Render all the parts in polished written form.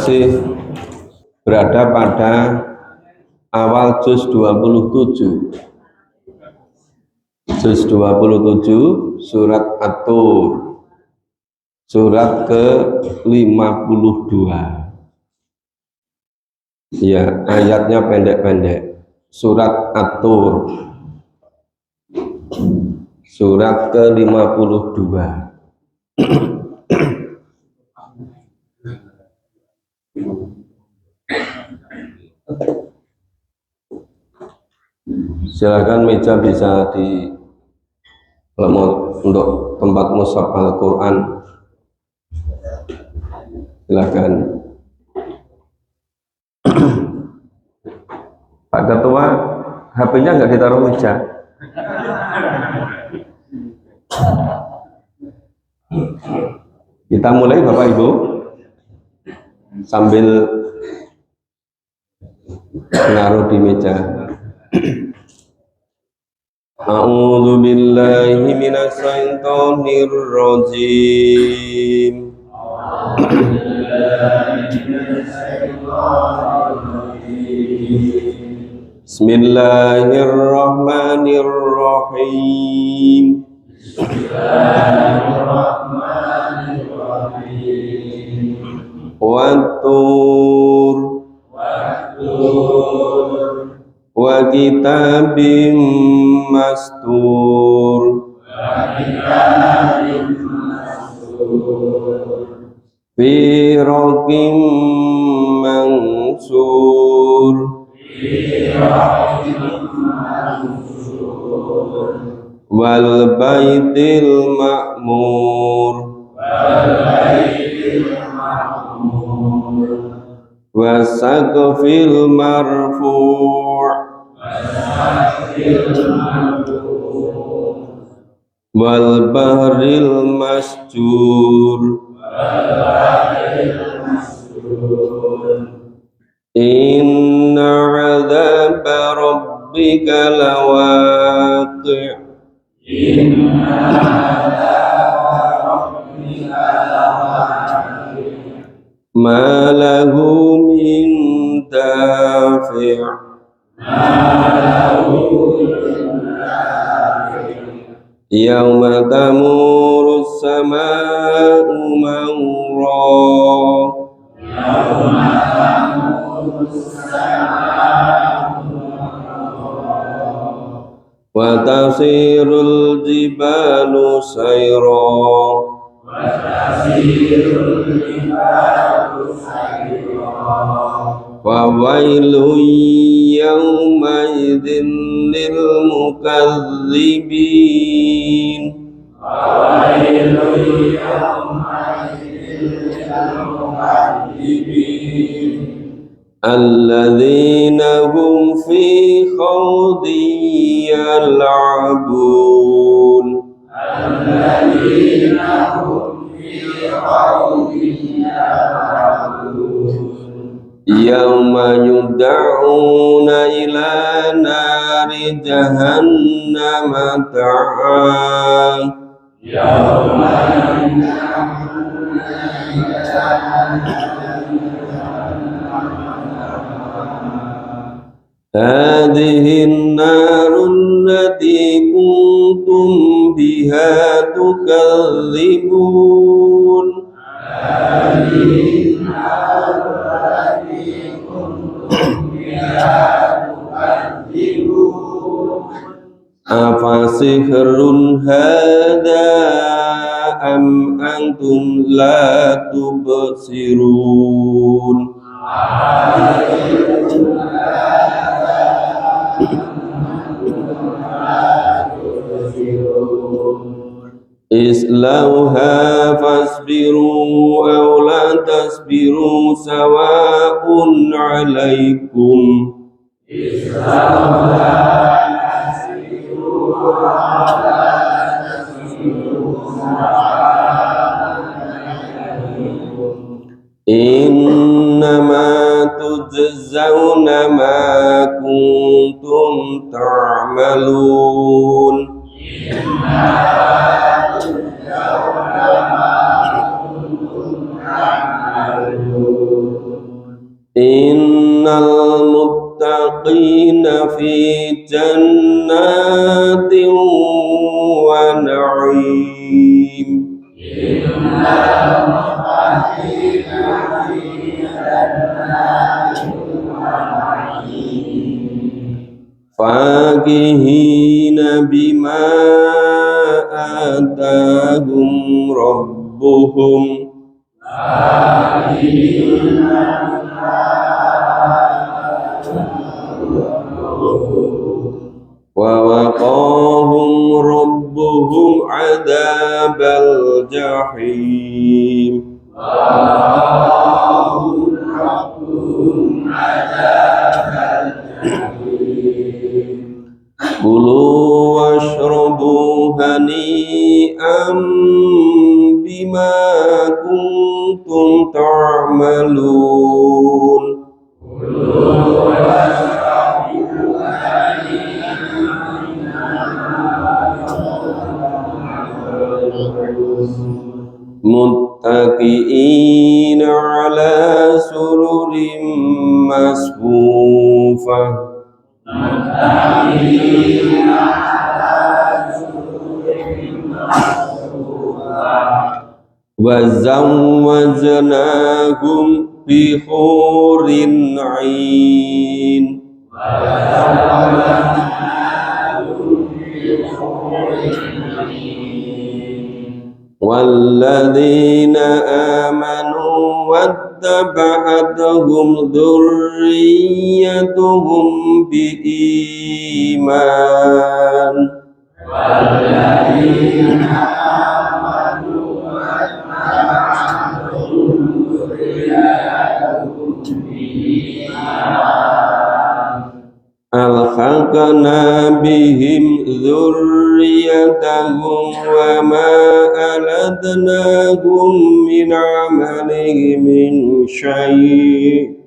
masih berada pada awal juz 27. Juz 27 surat At-Tur, surat ke-52. Ya, ayatnya pendek-pendek. Surat At-Tur, surat ke-52. Silakan meja bisa untuk tempat mushaf Al-Quran. Silakan. Pak Ketua, HP-nya nggak ditaruh meja. Kita mulai Bapak Ibu sambil menaruh di meja. A'udzu billahi minasy syaithanir rajim. Bismillahirrahmanirrahim. Wat-tur wa kitabim mastur fi raqim mansur wal baitil ma'mur wasaqfil marfu' wal bahril masjur inna 'adzaba rabbika lawaqi' ma lahu min dafi' yauma tamuru as-samaa'u mawra wa tasirul jibalu sayra wa wailun yawma idzin lil mukadzibin alladzina hum fi khawdin yal'abun yauma yud'auna ila nari jahannama da'a hadhihi an-narun allati kuntum biha tukadzibun afasihrun hadza am antum la tubsirun islauha fasbiru aw la tasbiru sawa'un 'alaikum innama tujzauna ma kuntum ta'malun Innal muttaqina fi jannatin wa na'im. Fakihina bima atahum rabbuhum wa waqahum rabbuhum adzabal jahim. Kulu washrabu hani'an bima kuntum ta'malun. Muttaqi'ina ala sururin masfufah wa zawwajnahum bi hurin 'ain. Walladzina amanu wattaba'atuhum dzurriyyatuhum biiman. Alhaqna bihim dzurriyyatahum wa ma aladnahum min amalihim min syai'.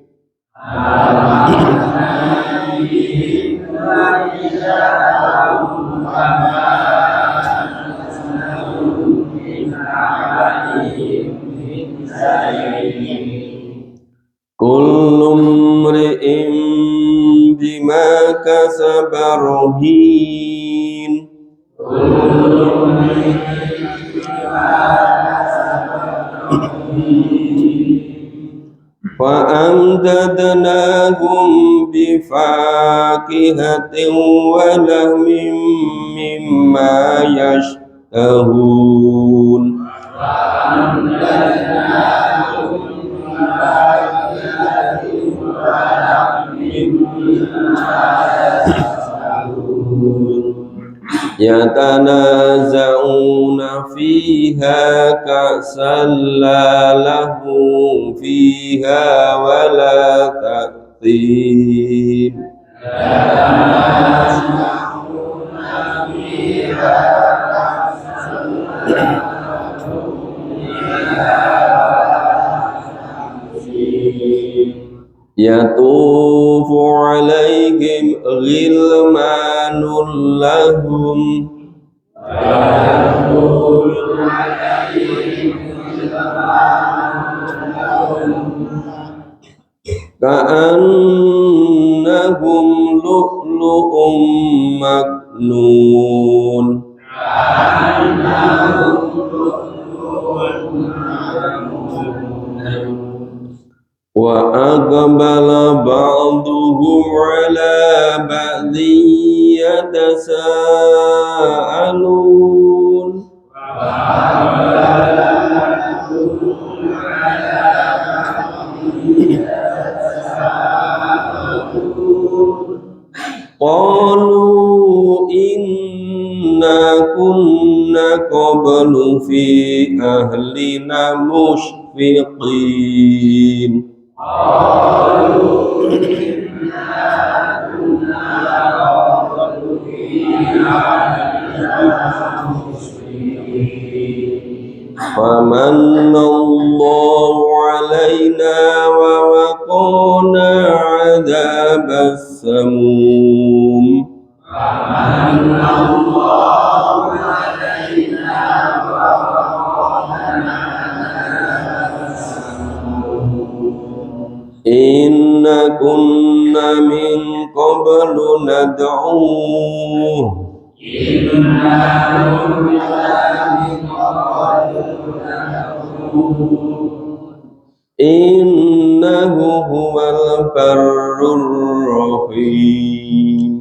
Kullu mri'in bima kasaba rahin. Fa amdadnahum bi fakihatin wa lahmin mimma yashtahun. Yatanaza'una fiha ka'san la lahum fiha wala ta'thim. Yatufu alaihim ghilmanun lahum ka'annahum lu'lu'um maknun. Wa aqbala ba'duhum ala ba'din yatasaalun. Qalu inna kunna qablu fi ahlina mushfiqin. Famanallahu alaina wa waqana adzabas samum. In inna kunna min qablu nad'uuh innahu huwal barrur rahim.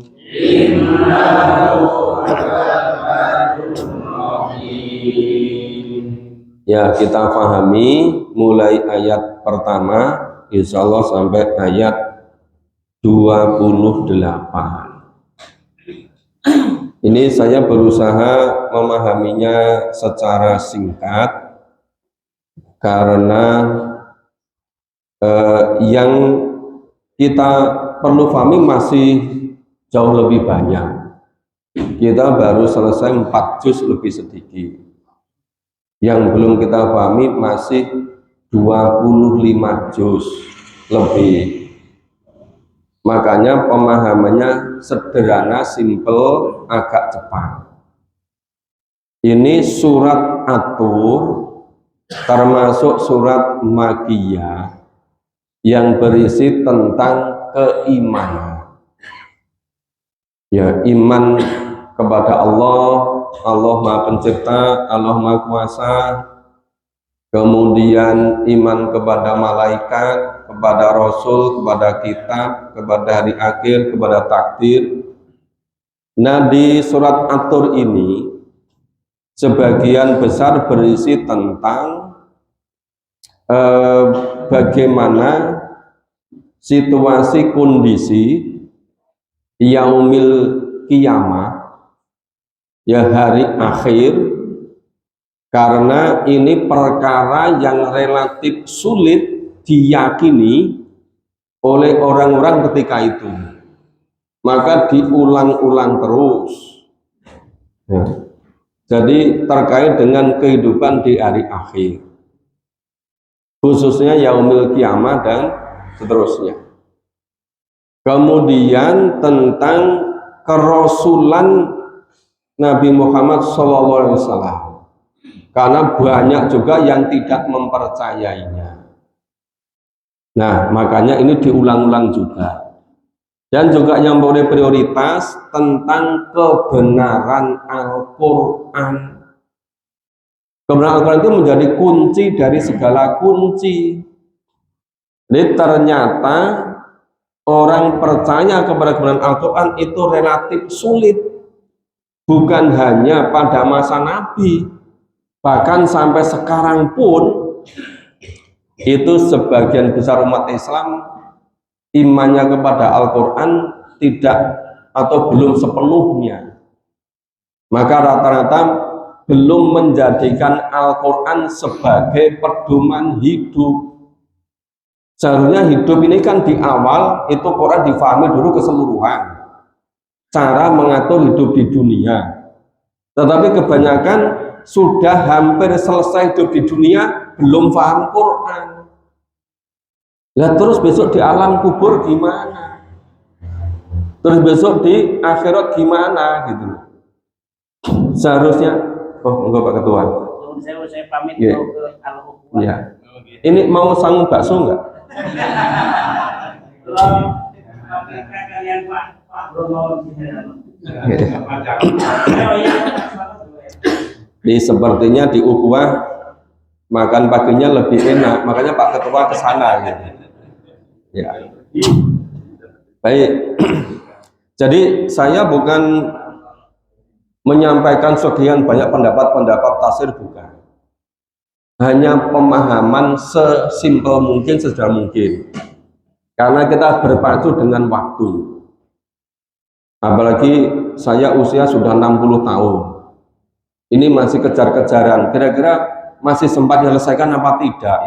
Ya, kita pahami mulai ayat pertama insyaallah sampai ayat 28. Ini saya berusaha memahaminya secara singkat karena yang kita perlu pahami masih jauh lebih banyak. Kita baru selesai 4 juz lebih sedikit. Yang belum kita pahami masih 25 juz lebih. Makanya pemahamannya sederhana, simple, agak cepat. Ini surat At-Tur termasuk surat Makkiyah yang berisi tentang keimanan. Ya, iman kepada Allah, Allah Maha Pencipta, Allah Maha Kuasa, kemudian iman kepada malaikat, kepada Rasul, kepada kitab, kepada hari akhir, kepada takdir. Nah, di surat At-Tur ini sebagian besar berisi tentang bagaimana situasi kondisi yaumil kiamah, ya hari akhir, karena ini perkara yang relatif sulit diyakini oleh orang-orang ketika itu, maka diulang-ulang terus ya. Jadi terkait dengan kehidupan di hari akhir, khususnya yaumil kiamah dan seterusnya. Kemudian tentang kerasulan Nabi Muhammad SAW, karena banyak juga yang tidak mempercayainya. Nah, makanya ini diulang-ulang juga. Dan juga yang boleh prioritas tentang kebenaran Al-Quran. Kebenaran Al-Quran itu menjadi kunci dari segala kunci. Jadi ternyata orang percaya kepada kebenaran Al-Quran itu relatif sulit. Bukan hanya pada masa Nabi, bahkan sampai sekarang pun itu sebagian besar umat Islam imannya kepada Al-Quran tidak atau belum sepenuhnya. Maka rata-rata belum menjadikan Al-Quran sebagai pedoman hidup. Seharusnya hidup ini kan di awal itu Quran difahami dulu keseluruhan, cara mengatur hidup di dunia. Tetapi kebanyakan sudah hampir selesai hidup di dunia belum paham Quran. Lah terus besok di alam kubur gimana? Terus besok di akhirat gimana gitu? Seharusnya, oh enggak Pak Ketua. Saya pamit Yeah. mau ke Al-Hukmah. Ya. Ini mau sanggup bakso enggak? Kalian Pak Bruno Di sepertinya di Ukhuwah makan paginya lebih enak, makanya Pak Ketua ke sana gitu. Ya. Baik. Jadi saya bukan menyampaikan sekian banyak pendapat-pendapat tafsir, bukan. Hanya pemahaman sesimpel mungkin, sesederhana mungkin. Karena kita berpacu dengan waktu. Apalagi saya usia sudah 60 tahun. Ini masih kejar-kejaran. Kira-kira masih sempat menyelesaikan apa tidak?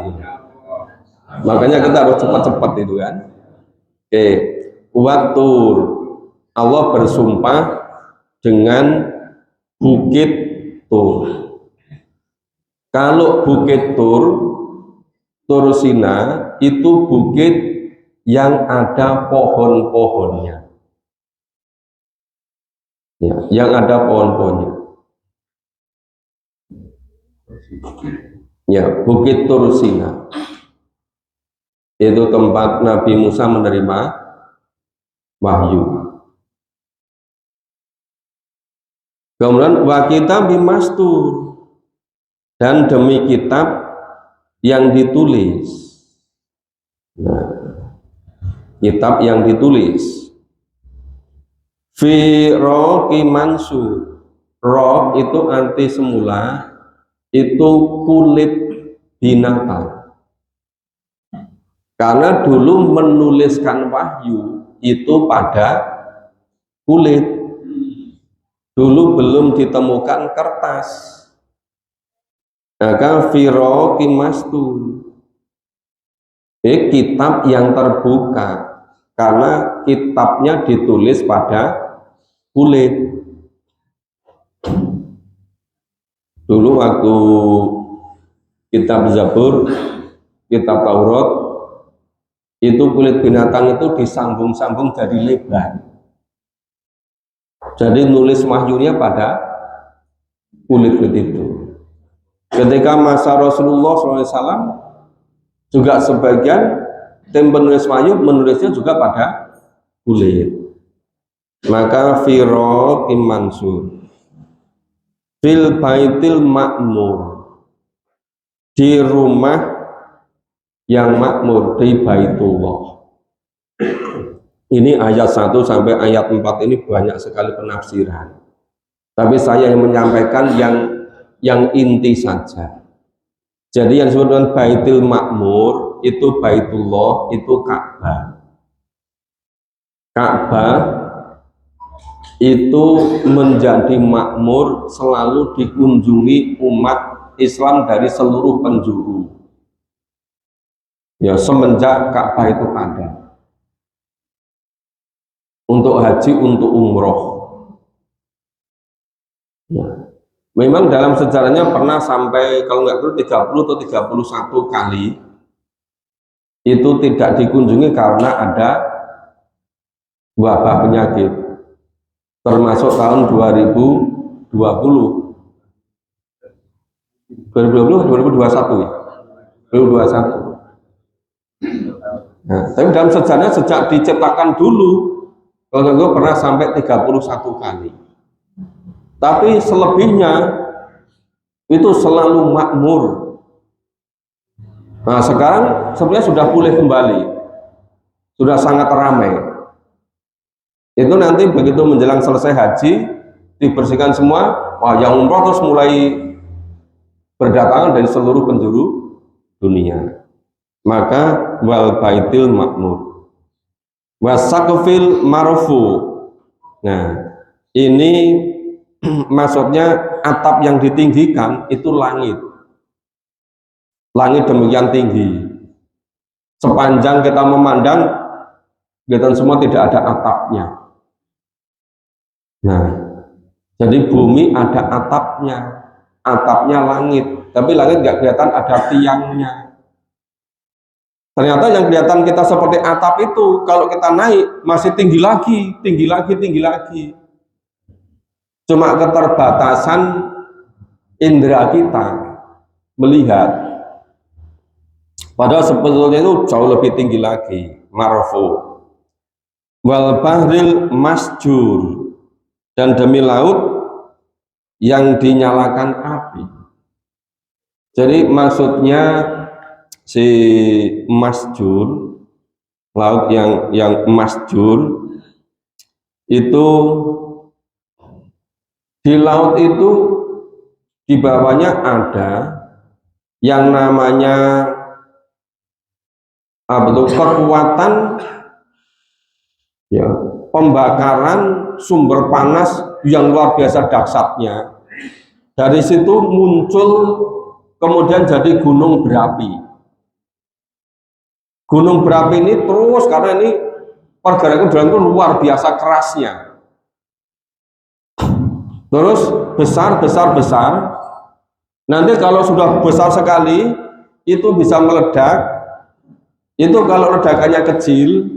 Makanya kita harus cepat-cepat itu kan. Oke, Wat-Tur. Allah bersumpah dengan Bukit Tur. Kalau Bukit Tur, Tur Sina itu bukit yang ada pohon-pohonnya. Ya, yang ada pohon-pohonnya. Ya, Bukit Tur Sina. Itu tempat Nabi Musa menerima wahyu. Kemudian wa kitab bimastur, dan demi kitab yang ditulis. Nah, kitab yang ditulis. Fi roqi mansur. Roq itu arti semula itu kulit binatang. Karena dulu menuliskan wahyu itu pada kulit. Dulu belum ditemukan kertas. Maka fi roqi mastur. Kitab yang terbuka, karena kitabnya ditulis pada kulit. Dulu waktu kitab Zabur, kitab Taurat, itu kulit binatang itu disambung-sambung jadi lebar. Jadi nulis wahyunya pada kulit itu. Ketika masa Rasulullah SAW juga sebagian tim penulis wahyu menulisnya juga pada kulit. Maka firo mansur fil baitil makmur, di rumah yang makmur, di Baitullah. Ini ayat 1 sampai ayat 4 ini banyak sekali penafsiran. Tapi saya yang menyampaikan yang inti saja. Jadi yang disebut dengan Baitul Makmur itu Baitullah, itu Ka'bah. Ka'bah itu menjadi makmur, selalu dikunjungi umat Islam dari seluruh penjuru. Ya, semenjak Ka'bah itu ada. Untuk haji, untuk umroh. Ya. Memang dalam sejarahnya pernah sampai kalau nggak perlu 30 atau 31 kali itu tidak dikunjungi karena ada wabah penyakit, termasuk tahun 2020 2021 ya, 2021. Nah, tapi dalam sejarahnya sejak diciptakan dulu kalau nggak pernah sampai 31 kali. Tapi selebihnya itu selalu makmur. Nah sekarang sebenarnya sudah pulih kembali, sudah sangat ramai. Itu nanti begitu menjelang selesai haji, dibersihkan semua, wah yang umroh terus mulai berdatangan dari seluruh penjuru dunia. Maka wal baitil makmur wasaqfil marfu. Nah ini maksudnya atap yang ditinggikan itu langit. Langit demikian tinggi. Sepanjang kita memandang, kelihatan semua tidak ada atapnya. Nah, jadi bumi ada atapnya, atapnya langit. Tapi langit nggak kelihatan ada tiangnya. Ternyata yang kelihatan kita seperti atap itu, kalau kita naik masih tinggi lagi, tinggi lagi, tinggi lagi. Cuma keterbatasan indera kita melihat. Padahal sebetulnya itu jauh lebih tinggi lagi. Marfu. Wal bahril masjur, dan demi laut yang dinyalakan api. Jadi maksudnya si masjur, laut yang masjur itu, di laut itu di bawahnya ada yang namanya kekuatan ya, pembakaran sumber panas yang luar biasa dahsyatnya. Dari situ muncul kemudian jadi gunung berapi. Gunung berapi ini terus karena ini pergerakan dalam itu luar biasa kerasnya. Terus besar. Nanti kalau sudah besar sekali itu bisa meledak. Itu kalau ledakannya kecil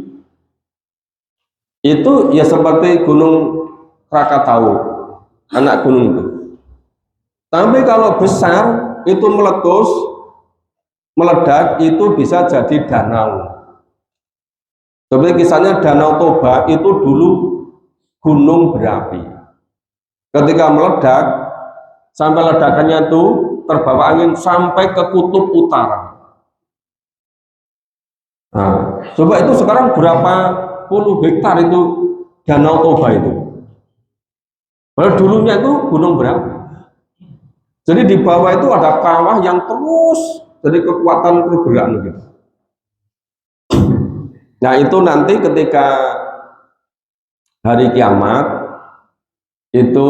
itu ya seperti gunung Krakatau, anak gunung itu. Tapi kalau besar itu meletus, meledak, itu bisa jadi danau. Seperti kisahnya Danau Toba itu dulu gunung berapi. Ketika meledak, sampai ledakannya itu terbawa angin sampai ke kutub utara. Nah, coba itu sekarang berapa puluh hektar itu Danau Toba itu. Padahal dulunya itu gunung berapi. Jadi di bawah itu ada kawah yang terus jadi kekuatan pergerakan gitu. Nah itu nanti ketika hari kiamat itu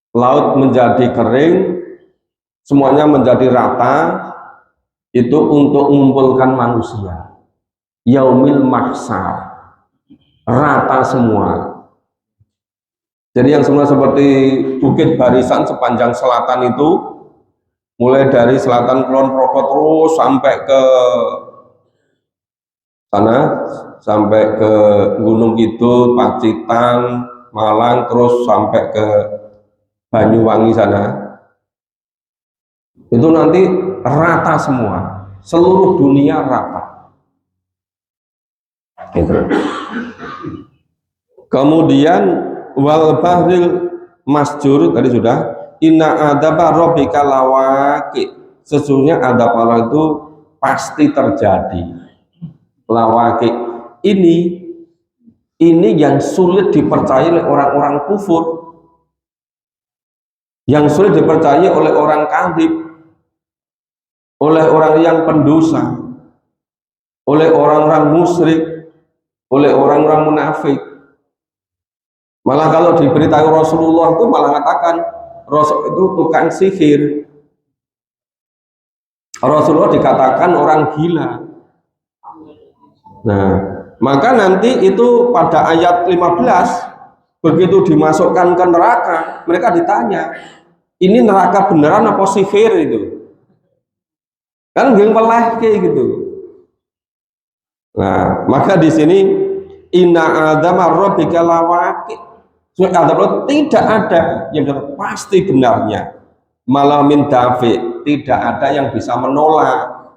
laut menjadi kering, semuanya menjadi rata, itu untuk mengumpulkan manusia. Yaumil mahsyar, rata semua. Jadi yang semula seperti bukit barisan sepanjang selatan itu, mulai dari selatan Kulon Progo terus sampai ke sana, sampai ke Gunung Kidul, Pacitan, Malang, terus sampai ke Banyuwangi sana. Itu nanti rata semua, seluruh dunia rata. Gitu. Kemudian wal bahril masjur tadi sudah, inna adaba rabbika lawaqi, sesungguhnya adab Allah itu pasti terjadi. Lawaqi ini yang sulit dipercaya oleh orang-orang kufur, yang sulit dipercaya oleh orang kadzib, oleh orang yang pendosa, oleh orang-orang musyrik, oleh orang-orang munafik. Malah kalau diberitahu Rasulullah itu malah mengatakan Rasul itu tukang sihir. Rasulullah dikatakan orang gila. Nah, maka nanti itu pada ayat 15 begitu dimasukkan ke neraka, mereka ditanya, ini neraka beneran apa sihir itu? Kan geng peleh kayak gitu. Nah, maka di sini inna adama rabbika lawaqi. Tidak ada yang pasti benarnya. Malamin dafi, tidak ada yang bisa menolak.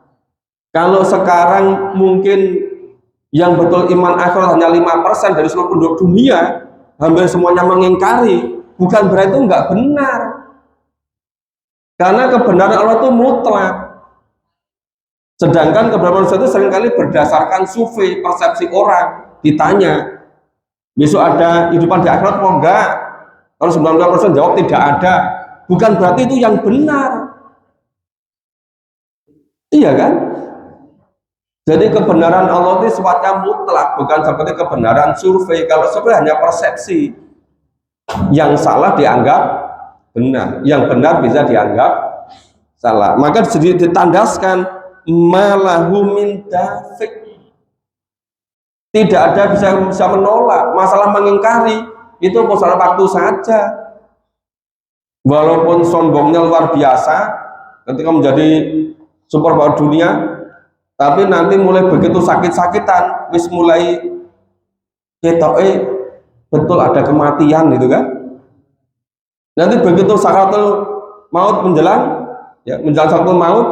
Kalau sekarang mungkin yang betul iman akhirat hanya 5% dari seluruh penduduk dunia, hampir semuanya mengingkari, bukan berarti itu enggak benar. Karena kebenaran Allah itu mutlak. Sedangkan kebenaran manusia itu seringkali berdasarkan survei, persepsi orang. Ditanya, besok ada hidupan di akhirat apa enggak? Kalau 90% jawab tidak ada, bukan berarti itu yang benar. Iya kan? Jadi kebenaran Allah itu sifatnya mutlak, bukan seperti kebenaran survei. Kalau survei hanya persepsi, yang salah dianggap benar, yang benar bisa dianggap salah. Maka ditandaskan malahu min dafiq. Tidak ada bisa menolak. Masalah mengingkari itu masalah waktu saja. Walaupun sombongnya luar biasa ketika menjadi superpower dunia, tapi nanti mulai begitu sakit-sakitan, wis mulai ketoke betul ada kematian gitu kan. Nanti begitu sakaratul maut menjelang, ya menjelang sakaratul maut,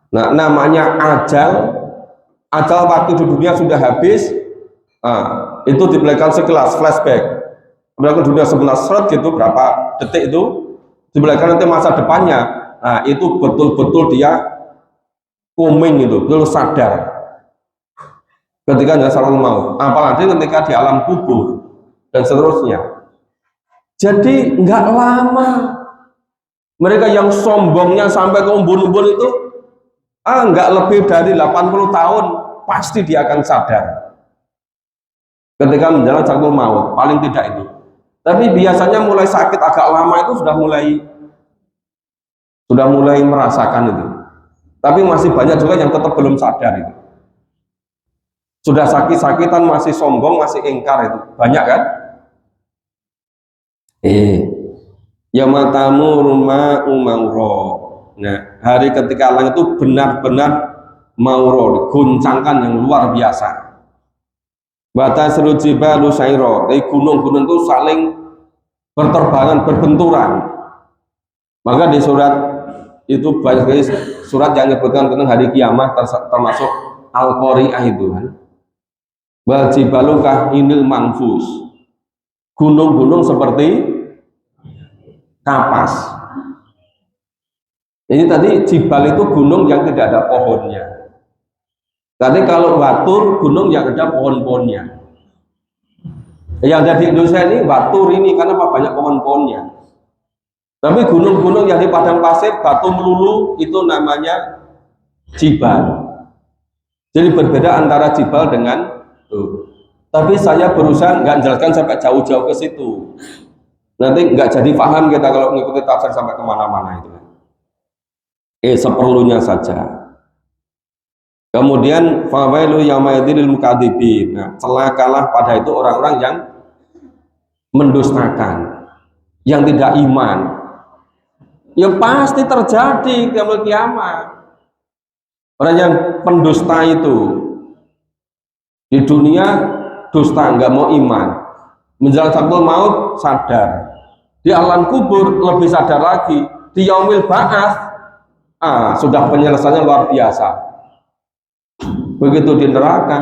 nah namanya ajal waktu di dunia sudah habis, itu diberikan sekelas flashback, diberikan dunia sebelah seret gitu, berapa detik itu diberikan nanti masa depannya. Nah itu betul-betul dia koming, itu betul sadar ketika sakaratul maut, apalagi ketika di alam kubur dan seterusnya. Jadi nggak lama mereka yang sombongnya sampai ke umbun-umbun itu, nggak lebih dari 80 tahun pasti dia akan sadar ketika menjalankan sakaratul maut, paling tidak itu. Tapi biasanya mulai sakit agak lama itu sudah mulai merasakan itu. Tapi masih banyak juga yang tetap belum sadar itu. Sudah sakit-sakitan masih sombong, masih ingkar itu. Banyak kan? Ya matamu rumah umauro. Nah, hari ketika langit itu benar-benar mauro, goncangkan yang luar biasa. Batasru jibalu sairo, gunung-gunung itu saling berterbangan, berbenturan. Maka di surat itu banyak sekali surat yang menyebutkan tentang hari kiamat, termasuk Al-Qari'ah itu kan. Wal jibalu kahinil manfus. Gunung-gunung seperti kapas. Ini tadi jibal itu gunung yang tidak ada pohonnya. Tadi kalau watur gunung yang ada pohon-pohonnya. Yang ada di Indonesia ini watur ini karena apa? Banyak pohon-pohonnya. Tapi gunung-gunung yang di padang pasir, batu melulu itu namanya jibal. Jadi berbeda antara jibal dengan tapi saya berusaha nggak menjelaskan sampai jauh-jauh ke situ. Nanti nggak jadi paham kita kalau mengikuti tafsir sampai kemana-mana itu. Seperlunya saja. Kemudian fawailu yaumaidil mukadzibin. Nah, celakalah pada itu orang-orang yang mendustakan, yang tidak iman. Ya pasti terjadi kiamat kiamat. Orang yang pendusta itu di dunia dusta, nggak mau iman, menjelang sakaratul maut sadar, di alam kubur lebih sadar lagi, di yaumil ba'ats sudah penyelesaiannya luar biasa. Begitu di neraka,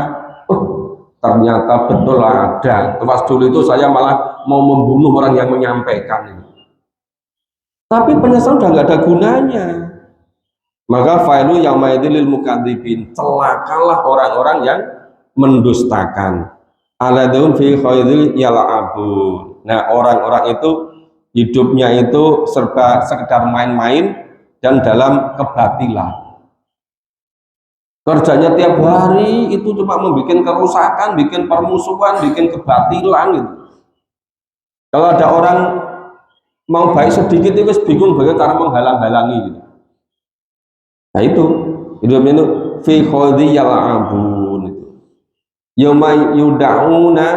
ternyata betul ada. Pas dulu itu saya malah mau membunuh orang yang menyampaikan ini, tapi penyelesaian udah nggak ada gunanya. Maka failu yaumaidil mukadzibin, celakalah orang-orang yang mendustakan. Aladun fi khaydil yala'abun. Nah, orang-orang itu hidupnya itu serba sekedar main-main dan dalam kebatilan. Kerjanya tiap hari itu cuma membuat kerusakan, bikin permusuhan, bikin kebatilan gitu. Kalau ada orang mau baik sedikit itu bingung bagaimana cara menghalang-halangi gitu. Nah itu hidupnya itu fi khaydil yala'abun. Yauma yud'auna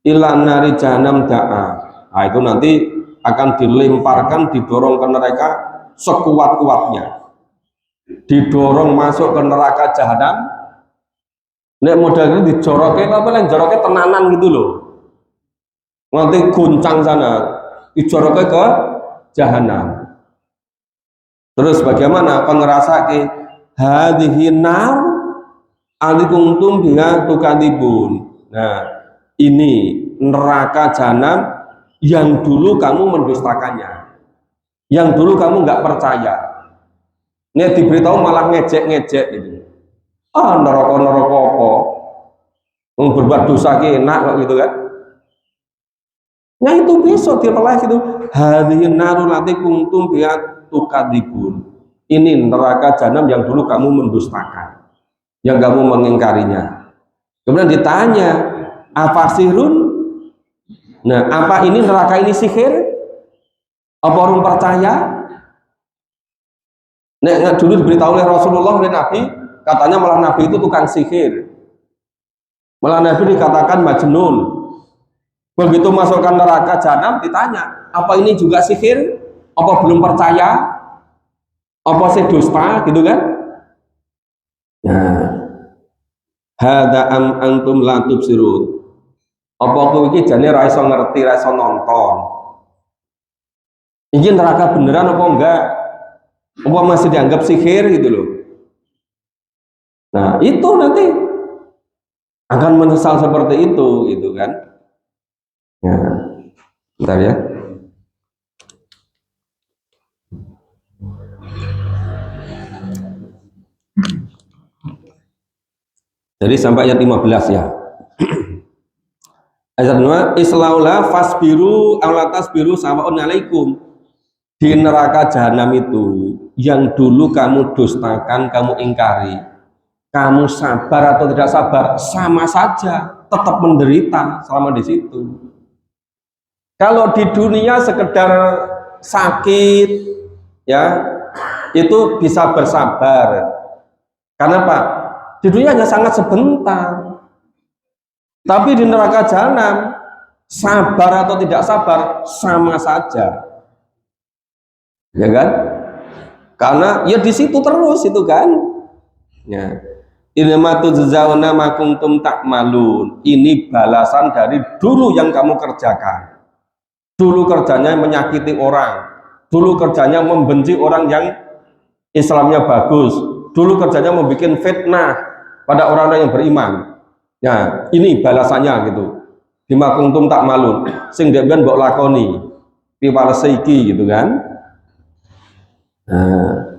ila nari jahannam da'a. Nah itu nanti akan dilemparkan, didorong ke neraka sekuat-kuatnya, didorong masuk ke neraka jahanam. Nek modal ini dijoroknya, tapi yang joroknya tenanan gitu loh, nanti guncang sana, dijoroknya ke jahanam. Terus bagaimana pengerasa ke hadhihi nar alikuntum biha tukadibun. Nah, ini neraka jahanam yang dulu kamu mendustakannya, yang dulu kamu nggak percaya. Ini diberitahu malah ngejek-ngejek gitu. Neraka apa? Berbuat dosa enak kok gitu kan? Nah itu besok ditelah gitu. Hadhihi narul lati kuntum biha tukadibun. Ini neraka jahanam yang dulu kamu mendustakan, yang kamu mengingkarinya. Kemudian ditanya, apa sihirun? Nah, apa ini neraka ini sihir? Apa orang percaya? Nah, dulu diberitahu oleh Rasulullah, oleh Nabi, katanya malah Nabi itu tukang sihir. Malah Nabi dikatakan majnun. Begitu masukkan neraka jahanam ditanya, apa ini juga sihir? Apa belum percaya? Apa sih dusta? Gitu kan? Nah, hada am antum la tubsirun. Apa kowe iki jane ra iso ngerti, ra iso nonton. Iki neraka beneran apa enggak? Apa masih dianggap sihir gitu loh. Nah, itu nanti akan menyesal seperti itu gitu kan. Nah, bentar ya. Jadi sampai ayat 15 ya. Ayat 2, islaula fasbiru aulatas biru sawaun alaikum. Di neraka jahanam itu yang dulu kamu dustakan, kamu ingkari, kamu sabar atau tidak sabar sama saja, tetap menderita selama di situ. Kalau di dunia sekedar sakit ya, itu bisa bersabar. Karena apa? Di dunia hanya sangat sebentar. Tapi di neraka jahanam sabar atau tidak sabar sama saja. Ya kan? Karena ya di situ terus itu kan. Ya. Innama tujzauna ma kuntum ta'malun. Ini balasan dari dulu yang kamu kerjakan. Dulu kerjanya menyakiti orang. Dulu kerjanya membenci orang yang Islamnya bagus. dulu kerjanya membuat fitnah pada orang-orang yang beriman. Nah, ini balasannya gitu. Bima kuntum tak malun, sing deben mbok lakoni, piwalesiki gitu kan. Nah,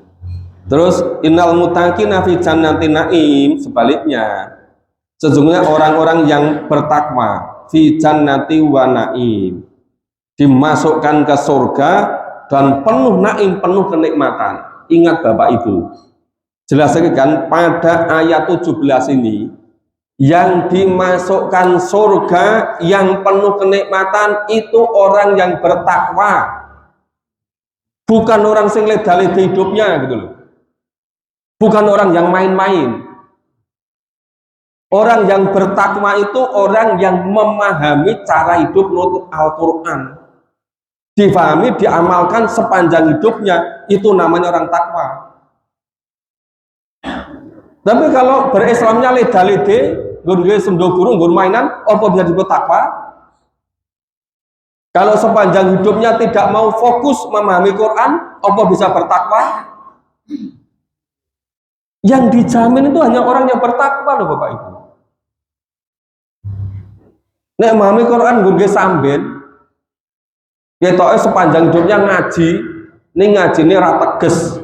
terus innal muttaqina fi jannatin naim, sebaliknya sesungguhnya orang-orang yang bertakwa fi jannati wa naim, dimasukkan ke surga dan penuh naim, penuh kenikmatan. Ingat Bapak Ibu, jelas kan pada ayat 17 ini, yang dimasukkan surga yang penuh kenikmatan itu orang yang bertakwa, bukan orang sing leda-leda hidupnya gitu loh. Bukan orang yang main-main. Orang yang bertakwa itu orang yang memahami cara hidup menurut Al-Quran, difahami, diamalkan sepanjang hidupnya, itu namanya orang takwa. Tapi kalau berislamnya leda-lede, gue sendo gurung, gue mainan, apa bisa disebut takwa? Kalau sepanjang hidupnya tidak mau fokus memahami Quran, apa bisa bertakwa? Yang dijamin itu hanya orang yang bertakwa loh Bapak Ibu. Nek memahami Quran gue sambil, ketoknya sepanjang hidupnya ngaji, ini ngaji ini rateges,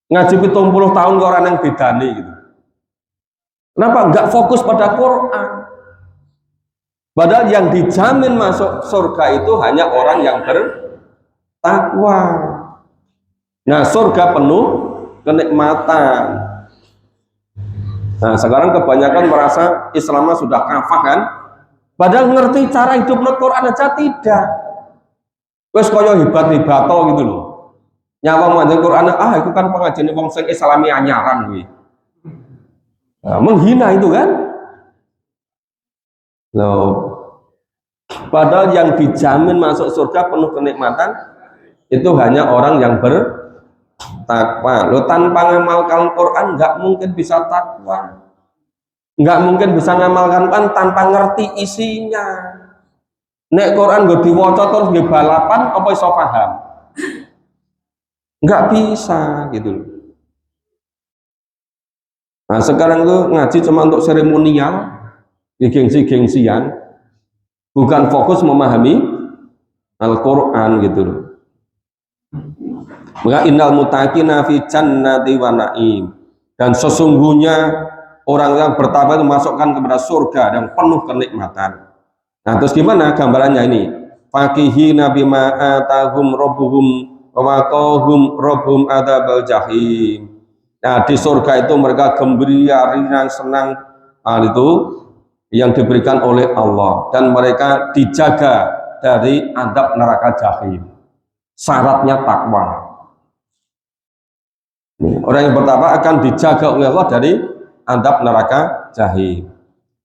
ngaji 70 tahun ke orang yang bedani gitu. Kenapa nggak fokus pada Quran? Padahal yang dijamin masuk surga itu hanya orang yang bertakwa. Nah, surga penuh kenikmatan. Nah, sekarang kebanyakan merasa Islamnya sudah kafah kan? Padahal ngerti cara hidup menurut Quran aja tidak. Wes koyo hebat-hebato gitu loh. Nyawa manjang Quran, itu kan pengajian wong sing Islami anyaran kuwi. Nah, menghina itu kan? Loh. Padahal yang dijamin masuk surga penuh kenikmatan itu hanya orang yang bertakwa. Lo tanpa ngamalkan Quran nggak mungkin bisa takwa, nggak mungkin bisa ngamalkan Quran tanpa ngerti isinya. Nek Quran gue diwaca terus gue balapan, apa iso paham? Nggak bisa gitu loh. Nah sekarang tuh ngaji cuma untuk seremonial, gengsi-gengsian, bukan fokus memahami Al-Quran gitu loh. Maka innal muttaqina fi jannati wa naim, dan sesungguhnya orang yang bertakwa itu masukkan kepada surga dan penuh kenikmatan. Nah terus gimana gambarannya ini? Fakihina bima atahum rabbuhum wa waqahum rabbuhum adzabal jahim. Nah di surga itu mereka gembira, ringan, senang, itu yang diberikan oleh Allah, dan mereka dijaga dari azab neraka jahim. Syaratnya takwa. Orang yang bertakwa akan dijaga oleh Allah dari azab neraka jahim.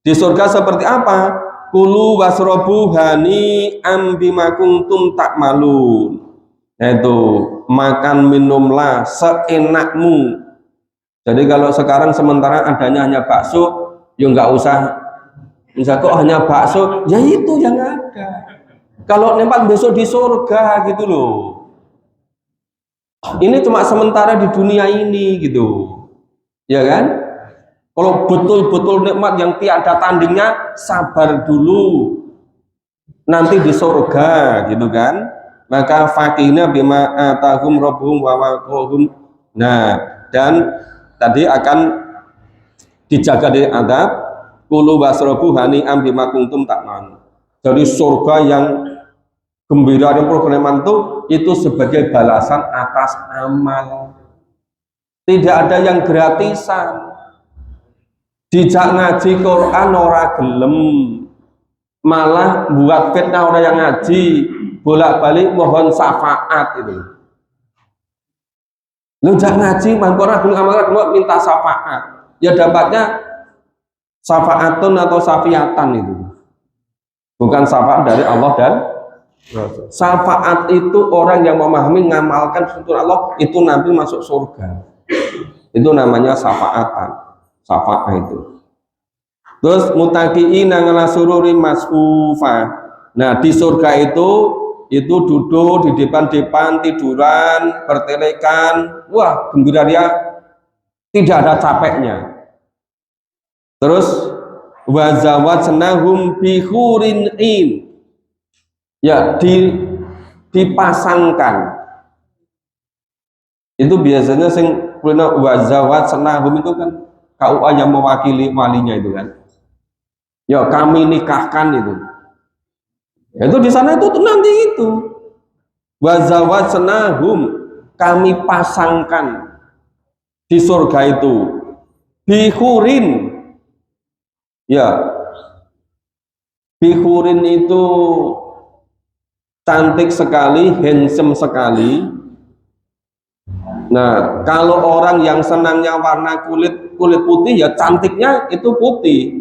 Di surga seperti apa? Kulu wasrobu hani bima kuntum takmalun. Yaitu makan minumlah seenakmu. Jadi kalau sekarang sementara adanya hanya bakso, ya nggak usah. Misal kok hanya bakso, ya itu yang ada. Kalau nempat besok di surga gitu loh. Ini cuma sementara di dunia ini gitu, ya kan? Kalau betul-betul nikmat yang tiada tandingnya, sabar dulu, nanti di surga gitu kan. Maka fakihna bima atahum rabbuhum wa waqahum. Nah, dan tadi akan dijaga dari azab. Kulu wasrobu hani'am bima kuntum takman. Jadi surga yang gembira dan kenikmatan itu sebagai balasan atas amal. Tidak ada yang gratisan. Dijak ngaji Quran ora gelem, malah buat fitnah orang yang ngaji, bolak-balik mohon syafaat itu. Lu jak ngaji, mangkora belum amal minta syafaat, ya dapatnya syafaatun atau syafiatan itu. Bukan syafaat dari Allah dan Rasul. Syafaat itu orang yang memahami, ngamalkan suntur Allah, itu nanti masuk surga. Itu namanya syafaatan. Syafaat itu. Terus mutaqiina ala sururi masfufa. Nah, di surga itu duduk di depan-depan tiduran, bertelekan. Wah, gembira dia. tidak ada capeknya. Terus wa zawajnahum bi hurin in, ya dipasangkan. Itu biasanya sing kulina wa zawajnahum itu kan KUA yang mewakili walinya itu kan. Ya kami nikahkan itu. Itu di sana itu nanti itu wa zawajnahum, kami pasangkan di surga itu bihurin, ya bihurin itu cantik sekali, handsome sekali. Nah, kalau orang yang senangnya warna kulit putih ya cantiknya itu putih.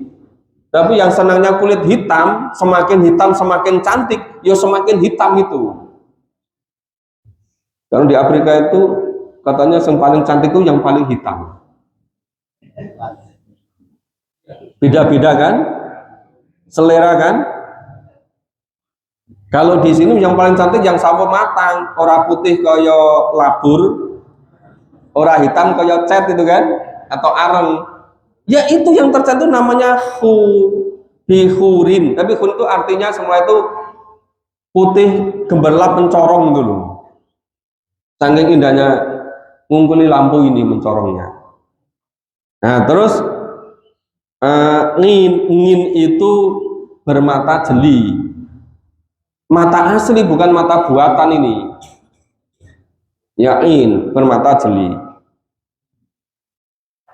Tapi yang senangnya kulit hitam semakin cantik, ya semakin hitam itu. Karena di Afrika itu katanya yang paling cantik itu yang paling hitam. Beda-beda kan? Selera kan? Kalau di sini yang paling cantik yang sawo matang, ora putih kaya labur, ora hitam kaya cat itu kan? Atau areng. Ya itu yang tercantik namanya bihurin. Tapi hun itu artinya semua itu putih gemerlap mencorong dulu. Saking indahnya ngungkuli lampu ini mencorongnya. Nah terus ngin itu bermata jeli, mata asli bukan mata buatan ini. Yakin bermata jeli.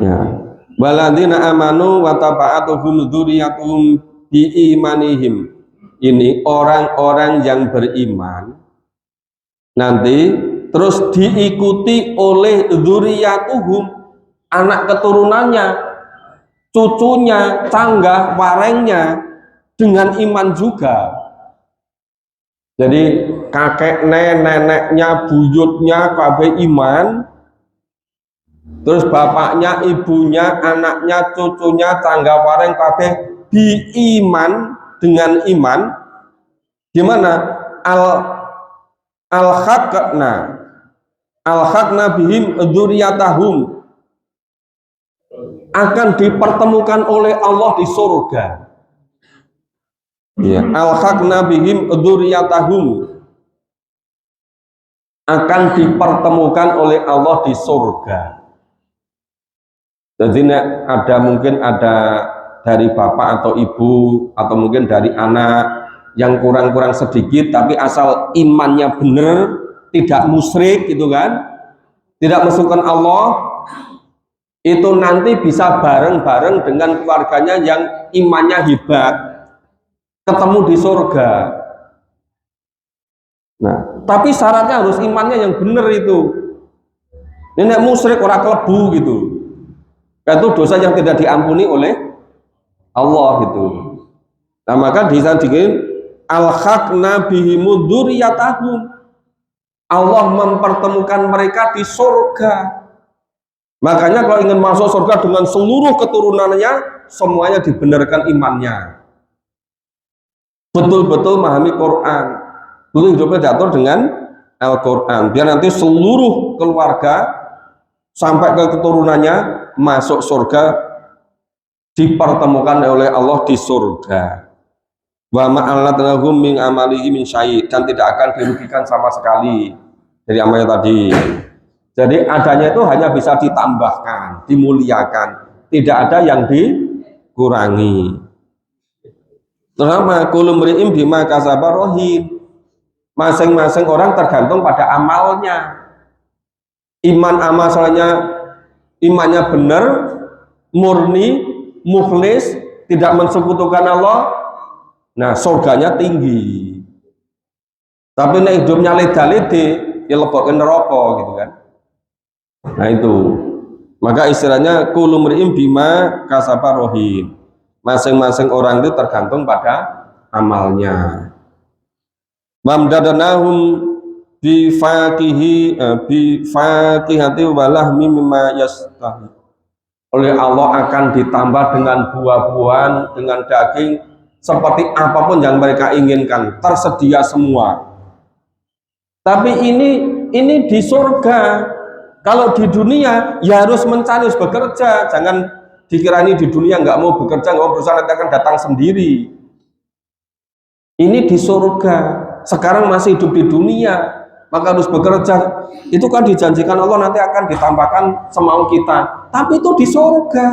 Ya. Waladina amanu wa taba'atuhum dzurriyyatuhum biimanihim. Ini orang-orang yang beriman nanti terus diikuti oleh dzurriyyatuhum, anak keturunannya, cucunya, canggah, warengnya dengan iman juga. Jadi kakek neneknya, buyutnya kabeh iman. Terus bapaknya, ibunya, anaknya, cucunya, canggah wareng kabeh diiman dengan iman. Gimana? Al-haqna bihim dzurriyyatahum, akan dipertemukan oleh Allah di surga. Ya, al-haqna bihim dzurriyyatahum, akan dipertemukan oleh Allah di surga. Jadi mungkin ada dari bapak atau ibu atau mungkin dari anak yang kurang-kurang sedikit, tapi asal imannya benar, tidak musyrik gitu kan, tidak masukkan Allah, itu nanti bisa bareng-bareng dengan keluarganya yang imannya hebat, ketemu di surga. Nah, tapi syaratnya harus imannya yang benar itu. Ini musyrik orang kelebu gitu. Itu dosa yang tidak diampuni oleh Allah itu. Nah maka bisa dikatakan al-haqna bihim dzurriyyatahum, Allah mempertemukan mereka di surga. Makanya kalau ingin masuk surga dengan seluruh keturunannya, semuanya dibenarkan imannya, betul-betul memahami Quran, betul hidupnya diatur dengan Al-Quran, biar nanti seluruh keluarga sampai ke keturunannya masuk surga, dipertemukan oleh Allah di surga. Wa ma'alatnahum min amalihi min syai', dan tidak akan dirugikan sama sekali dari amalnya tadi. Jadi adanya itu hanya bisa ditambahkan, dimuliakan, tidak ada yang dikurangi. Terutama kullu mri'in bima kasaba rahin, masing-masing orang tergantung pada amalnya. Iman amalannya, imannya benar, murni, mukhlis, tidak mensekutukan Allah, nah surganya tinggi. Tapi nek hidupnya leda-lede, ya lebokke neraka gitu kan. Nah itu, maka istilahnya kullu mri'in bima kasaba rahin, masing-masing orang itu tergantung pada amalnya. Mamdadanahum bi fakihati walahmi mimma yastahi, oleh Allah akan ditambah dengan buah-buahan, dengan daging, seperti apapun yang mereka inginkan, tersedia semua. Tapi ini di surga. Kalau di dunia ya harus mencari, harus bekerja. Jangan dikira ini di dunia nggak mau bekerja, nggak mau berusaha, nanti akan datang sendiri. Ini di surga. Sekarang masih hidup di dunia, maka harus bekerja. Itu kan dijanjikan Allah nanti akan ditambahkan semau kita. Tapi itu di surga.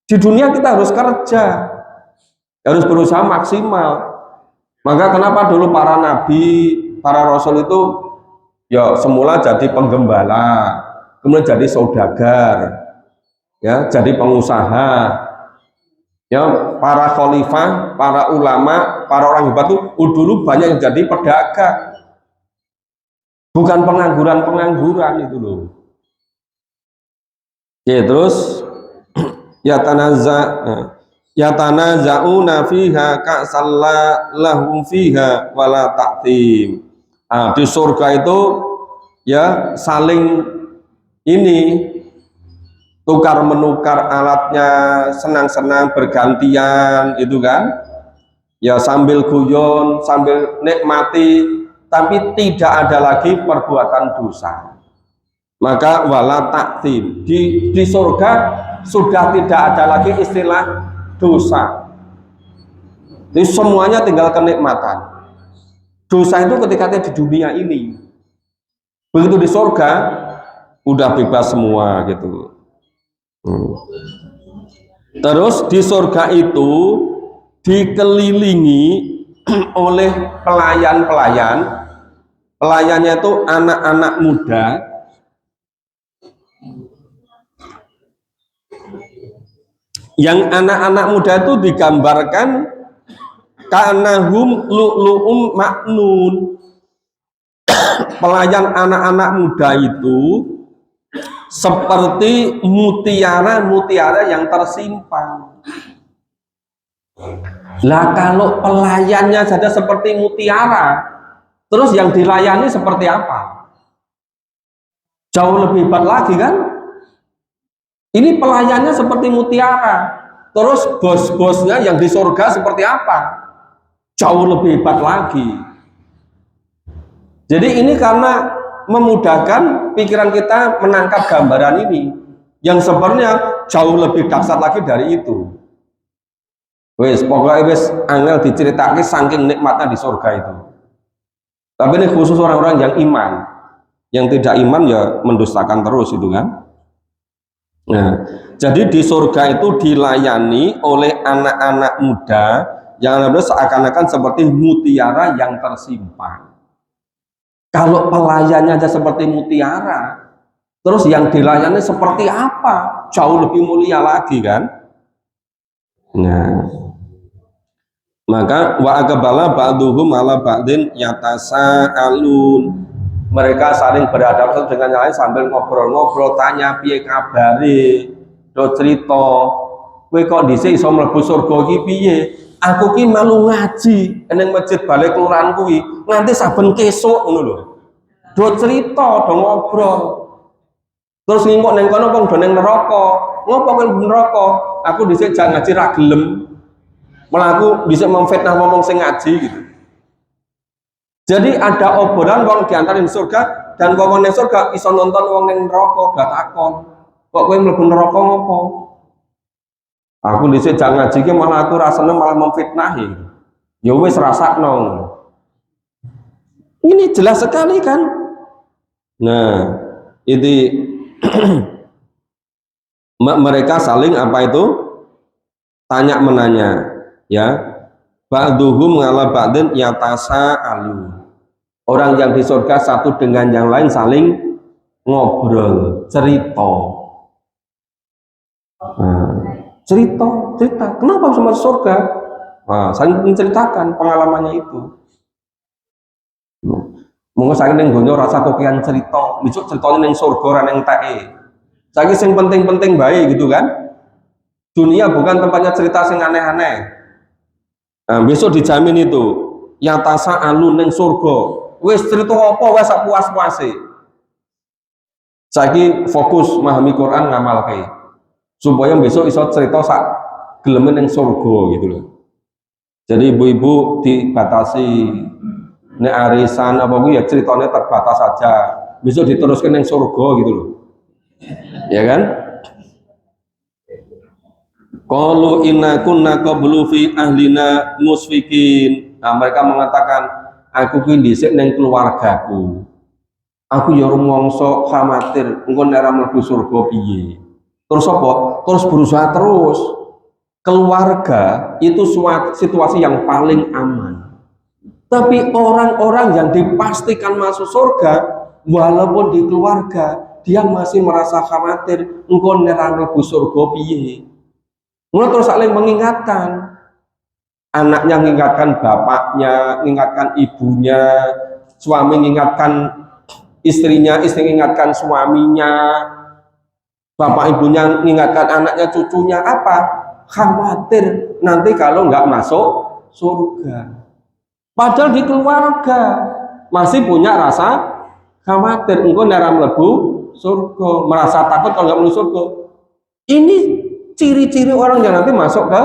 Di dunia kita harus kerja, harus berusaha maksimal. Maka kenapa dulu para nabi, para rasul itu ya semula jadi penggembala, kemudian jadi saudagar, ya jadi pengusaha, ya para khalifah, para ulama, para orang hebat itu dulu banyak yang jadi pedagang, bukan pengangguran itu loh. Ya terus yatanaza'una fiha ka'salla lahum fiha wala ta'tim. Di surga itu ya saling ini tukar menukar alatnya, senang-senang bergantian itu kan, ya sambil guyon, sambil nikmati, tapi tidak ada lagi perbuatan dosa. Maka wala ta'tim, di surga sudah tidak ada lagi istilah dosa. Jadi semuanya tinggal kenikmatan. Dosa itu ketika di dunia ini, begitu di surga udah bebas semua gitu. Terus di surga itu dikelilingi oleh pelayan-pelayan. Pelayannya itu anak-anak muda. Yang anak-anak muda itu digambarkan kanahum lu'lu'um maknun. Pelayan anak-anak muda itu seperti mutiara-mutiara yang tersimpan. Lah kalau pelayannya saja seperti mutiara, terus yang dilayani seperti apa? Jauh lebih hebat lagi kan? Ini pelayannya seperti mutiara, terus bos-bosnya yang di surga seperti apa? Jauh lebih hebat lagi. Jadi ini karena memudahkan pikiran kita menangkap gambaran ini yang sebenarnya jauh lebih dahsyat lagi dari itu. Wes pokoknya wes angel diceritakan saking nikmatnya di surga itu. Tapi ini khusus orang-orang yang iman. Yang tidak iman ya mendustakan terus itu kan. Nah, jadi di surga itu dilayani oleh anak-anak muda yang seakan-akan seperti mutiara yang tersimpan. Kalau pelayannya aja seperti mutiara, terus yang dilayani seperti apa? Jauh lebih mulia lagi kan? Nah, maka wa akbala ba'duhum ala ba'din yatasaalun. Mereka saling berhadapan dengan yang lain sambil ngobrol-ngobrol, tanya piye kabare, do cerita, kowe kok dhisik iso mlebu surga iki piye? Aku ki malu ngaji ning masjid balik kelurahan kuwi, nganti saben kesuk ngono lho. Do cerita, do ngobrol. Terus ngingkok ning kono wong do ning neraka. Ngopo kowe neraka? Aku dhisik jak ngaji ra gelem. Malah aku bisa memfitnah ngomong sing ngaji gitu. Jadi ada obrolan wong diantara di surga dan wong ning surga iso nonton wong ning neraka dak takon. Kok kowe mlebu neraka ngopo? Aku dhisik jak ngaji ki malah aku ra seneng malah memfitnahi. Ya wis rasakno. Ini jelas sekali kan? Nah, ini mereka saling apa itu? Tanya menanya, ya. Ba'duhum ngala ba'din yatasaalu. Orang yang di surga satu dengan yang lain saling ngobrol, cerita. Nah, cerita. Kenapa sama surga? Nah, saling menceritakan pengalamannya itu. Mungkin saya ning donya rasa kokian cerita, besok ceritanya ning surga ora ning teke. Saiki sing penting-penting bae gitu kan. Dunia bukan tempatnya cerita sing aneh-aneh. Nah, besok dijamin itu yatasa alun ning surga. Wis cerita apa wae sak puas-puase. Saiki fokus memahami Quran ngamalke. Supaya besok iso cerita sak geleme ning surga gitu loh. Jadi ibu-ibu dibatasi nek arisan apa kuwi ya ceritanya terbatas saja. bisa diteruskan yang surga gitu loh. Ya kan? Qalu inna kunna qablu fi ahlina musfikin. Nah, mereka mengatakan aku ki dhisik ning keluargaku. Aku ya rumangsa khawatir engko nek ora mlebu surga piye. Terus apa? Terus berusaha terus. Keluarga itu situasi yang paling aman. Tapi orang-orang yang dipastikan masuk surga, walaupun di keluarga, dia masih merasa khawatir engko nek ora mlebu surga piye. Mulai terus saling mengingatkan, anaknya mengingatkan bapaknya, mengingatkan ibunya, suami mengingatkan istrinya, istri mengingatkan suaminya, bapak ibunya mengingatkan anaknya, cucunya. Apa? Khawatir nanti kalau nggak masuk surga. Padahal di keluarga masih punya rasa khawatir, engkau nera mlebu surga, merasa takut kalau nggak mlebu surga. Ini ciri-ciri orang yang nanti masuk ke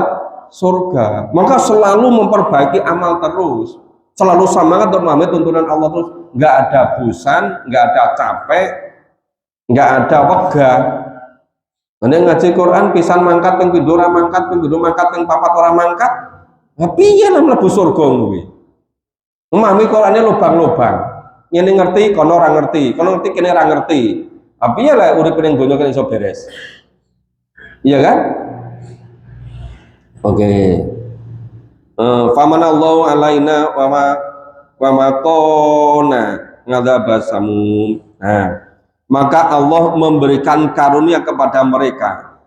surga. Maka selalu memperbaiki amal terus, selalu semangat untuk memahami tuntunan Allah terus, nggak ada bosan, nggak ada capek, nggak ada wegah. Ane ngaji Quran pisan mangkat ping pindho ora mangkat, ping pindho mangkat ping papat ora mangkat. Lah piye lah mlebu surga kuwi? Memahami Qur'ane lubang-lubang. Ngene ngerti, kono ora ngerti, kono ngerti kene ora ngerti. Lah piye lah urip ning donya kene iso beres? Iya kan? Oke. Famanallahu alaina wa ma qona ngadzabasamum. Nah, maka Allah memberikan karunia kepada mereka.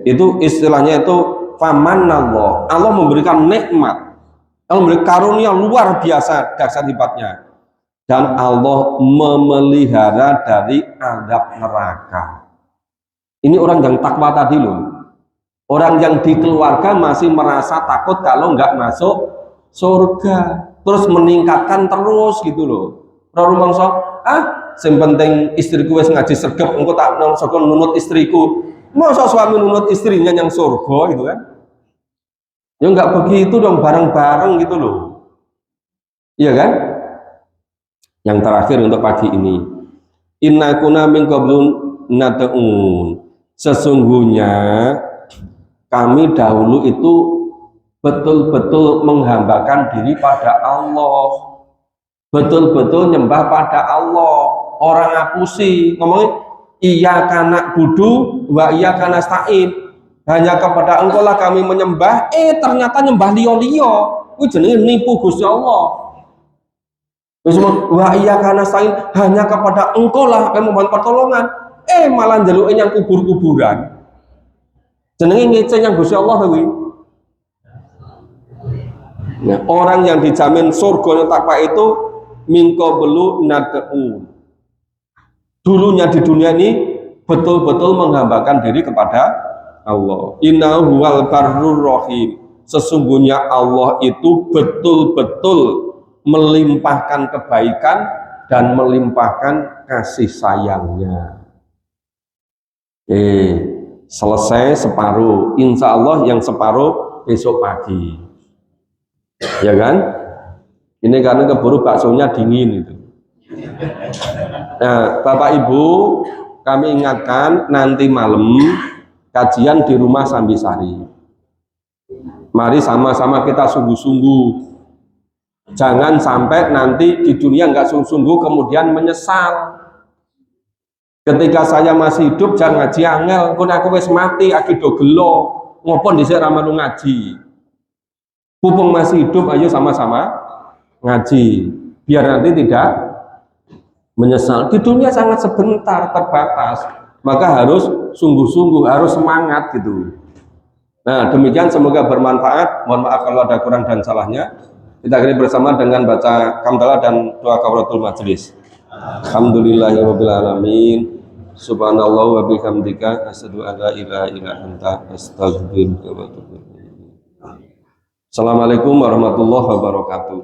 Itu istilahnya itu famanallah. Allah memberikan nikmat. Allah memberikan karunia luar biasa dahsyat hebatnya. Dan Allah memelihara dari azab neraka. Ini orang yang takwa tadi loh. Orang yang di keluarga masih merasa takut kalau nggak masuk surga. Terus meningkatkan terus gitu loh. Orang mangsa, yang penting istriku wis ngaji sergap, engko tak nunut istriku. Masa suami nunut istrinya yang surga gitu kan? Ya nggak begitu dong, bareng-bareng gitu loh. Iya kan? Yang terakhir untuk pagi ini. Inna kunna min qablun nad'un. Sesungguhnya kami dahulu itu betul-betul menghambakan diri pada Allah, betul-betul nyembah pada Allah. Orang ngapusi ngomongin iya kana budu wa iya kana stain, hanya kepada engkau lah kami menyembah. Ternyata nyembah liya-liya kuwi jenenge nipu Gusti Allah. Wa iya kana stain, hanya kepada engkau lah kami mohon pertolongan. Malah njaluke yang kubur-kuburan. Jenenge ngece yang Gusti Allah kuwi. Nah, orang yang dijamin surga yang takwa itu mingko belu nad'u. Dulunya di dunia ini betul-betul menghambakan diri kepada Allah. Innahu huwal barrur rahim. Sesungguhnya Allah itu betul-betul melimpahkan kebaikan dan melimpahkan kasih sayangnya. Selesai separuh, insya Allah yang separuh besok pagi, ya kan? Ini karena keburu baksonya dingin itu. Nah, Bapak Ibu, kami ingatkan nanti malam kajian di rumah Sambisari. Mari sama-sama kita sungguh-sungguh. Jangan sampai nanti di dunia nggak sungguh-sungguh kemudian menyesal. Ketika saya masih hidup jangan ngaji angel, kun aku wis mati akido gelo, ngopon dhisik ra melu ngaji. Pupung masih hidup ayo sama-sama ngaji, biar nanti tidak menyesal. Di dunia sangat sebentar, terbatas, maka harus sungguh-sungguh, harus semangat gitu. Nah, demikian semoga bermanfaat. Mohon maaf kalau ada kurang dan salahnya. Kita akhiri bersama dengan baca hamdalah dan doa kafaratul majelis. Alhamdulillahirabbil alamin. Subhanallah wa bihamdika asyhadu an la ilaha illa anta astaghfiruka wa atubu ilaik. Assalamualaikum warahmatullahi wabarakatuh.